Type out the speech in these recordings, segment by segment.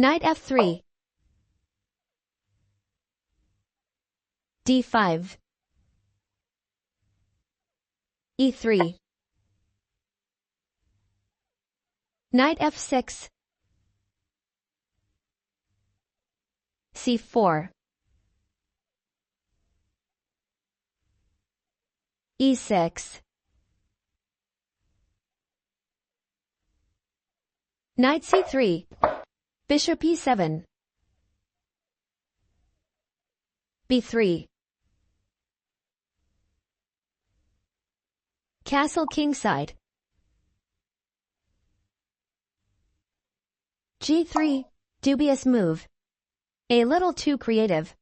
Knight f3. d5. e3. Knight f6. c4. e6. Knight c3. Bishop e7. b3. Castle kingside. g3. Dubious move. A little too creative.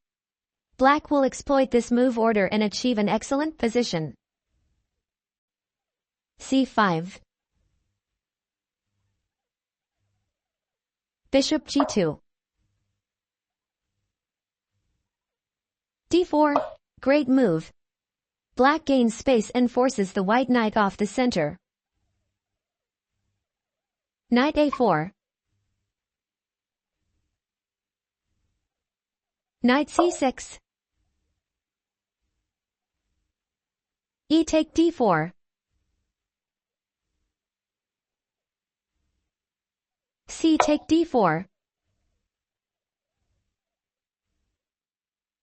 Black will exploit this move order and achieve an excellent position. c5. Bishop g2. d4. Great move. Black gains space and forces the white knight off the center. Knight a4. Knight c6. E take d4. C take d4.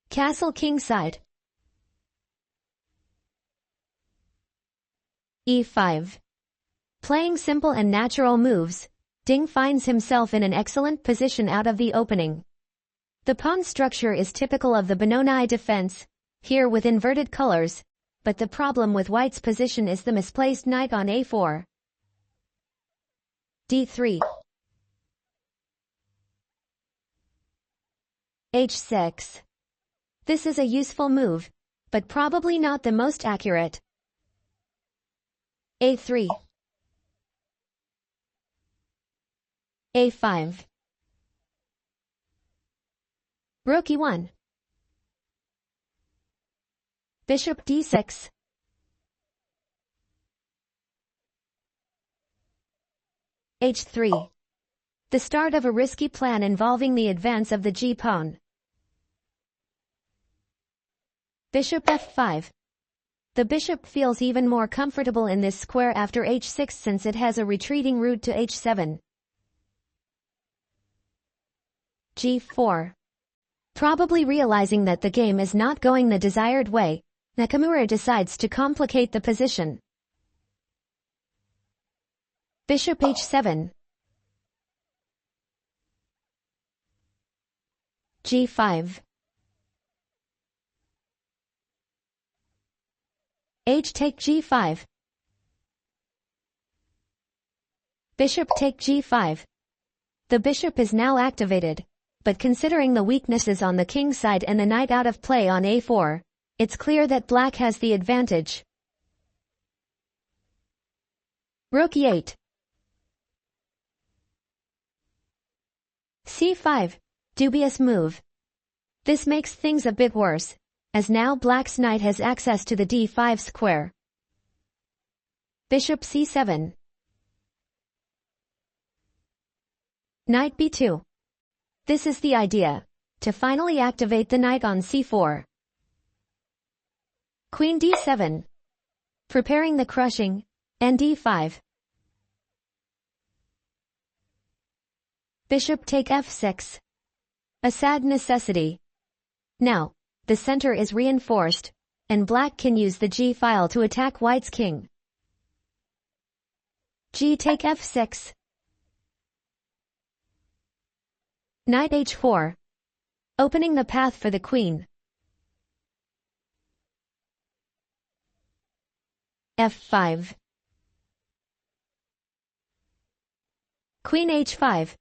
Castle kingside. e5. Playing simple and natural moves, Ding finds himself in an excellent position out of the opening. The pawn structure is typical of the Benoni defense, here with inverted colors, but the problem with white's position is the misplaced knight on a4. d3. h6. This is a useful move, but probably not the most accurate. a3. a5. Rook e1. Bishop d6. h3. The start of a risky plan involving the advance of the g-pawn. Bishop f5. The bishop feels even more comfortable in this square after h6 since it has a retreating route to h7. g4. Probably realizing that the game is not going the desired way, Nakamura decides to complicate the position. Bishop h7. g5. H take g5. Bishop take g5. The bishop is now activated, but considering the weaknesses on the king side and the knight out of play on a4, it's clear that black has the advantage. Rook e8. c5. Dubious move. This makes things a bit worse, as now black's knight has access to the d5 square. Bishop c7. Knight b2. This is the idea, to finally activate the knight on c4. Queen d7. Preparing the crushing, and d5. Bishop take f6. A sad necessity. Now, the center is reinforced, and black can use the g-file to attack white's king. G take f6. Knight h4. Opening the path for the queen. f5. Queen h5.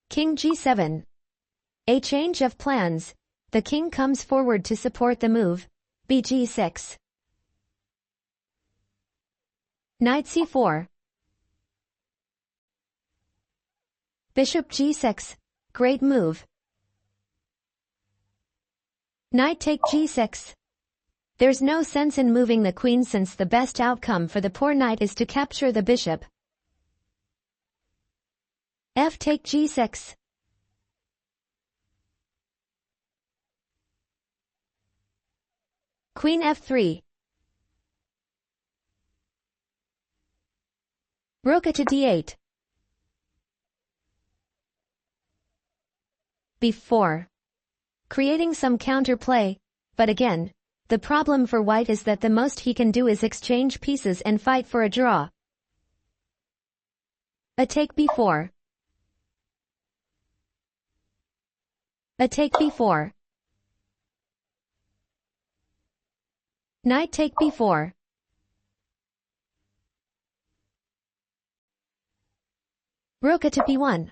King g7. A change of plans. The king comes forward to support the move. bg6. Knight c4. Bishop g6. Great move. Knight take g6. There's no sense in moving the queen since the best outcome for the poor knight is to capture the bishop. F take g6. Queen f3. Rook to d8. b4. Creating some counterplay, but again, the problem for white is that the most he can do is exchange pieces and fight for a draw. A take b4. A take b4. Knight take b4. Rook to b1.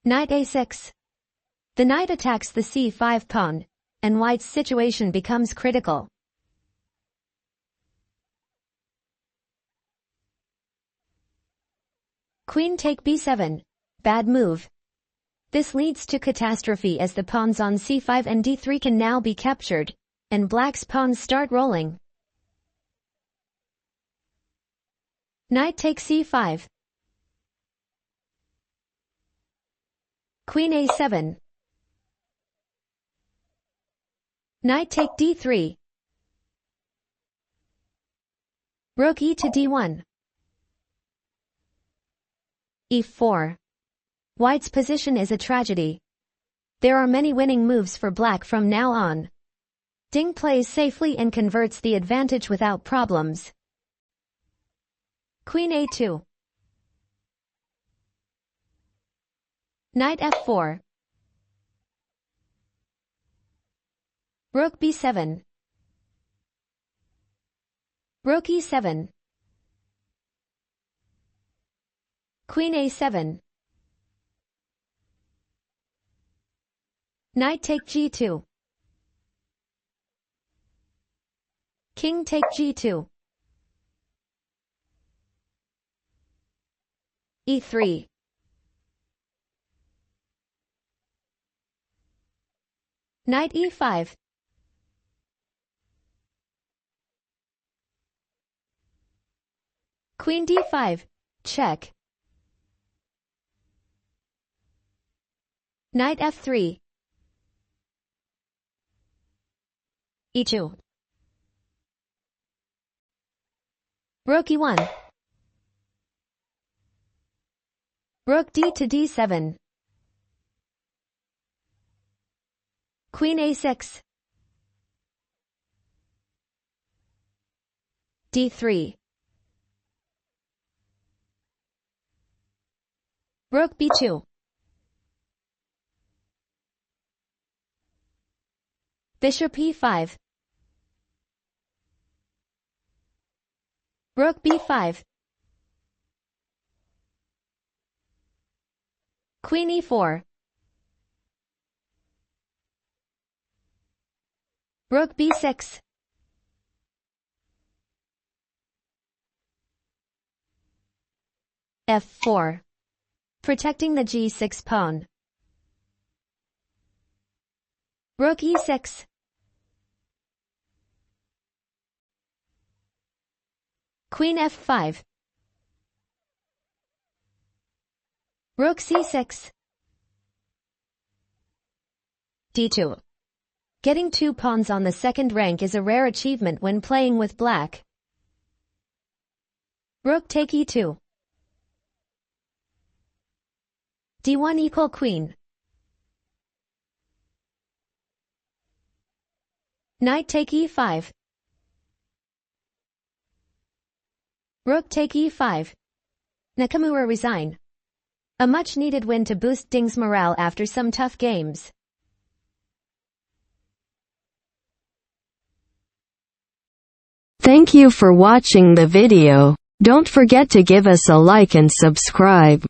Knight a6. The knight attacks the c5 pawn, and white's situation becomes critical. Queen take b7. Bad move. This leads to catastrophe as the pawns on c5 and d3 can now be captured, and black's pawns start rolling. Knight takes c5. Queen a7. Knight take d3. Rook e to d1. e4. White's position is a tragedy. There are many winning moves for black from now on. Ding plays safely and converts the advantage without problems. Queen a2. Knight f4. Rook b7. Rook e7. Queen a7. Knight take g2. King take g2. e3. Knight e5. Queen d5. Check. Knight f3. e2. Rook e1. Rook d to d7. Queen a6. d3. Rook b2. Bishop e5. Rook b5. Queen e4. Rook b6. f4. Protecting the g6 pawn. Rook e6. Queen f5. Rook c6. d2. Getting two pawns on the second rank is a rare achievement when playing with black. Rook take e2. d1 equal queen. Knight take e5. Rook take e5. Nakamura resign. A much-needed win to boost Ding's morale after some tough games. Thank you for watching the video. Don't forget to give us a like and subscribe.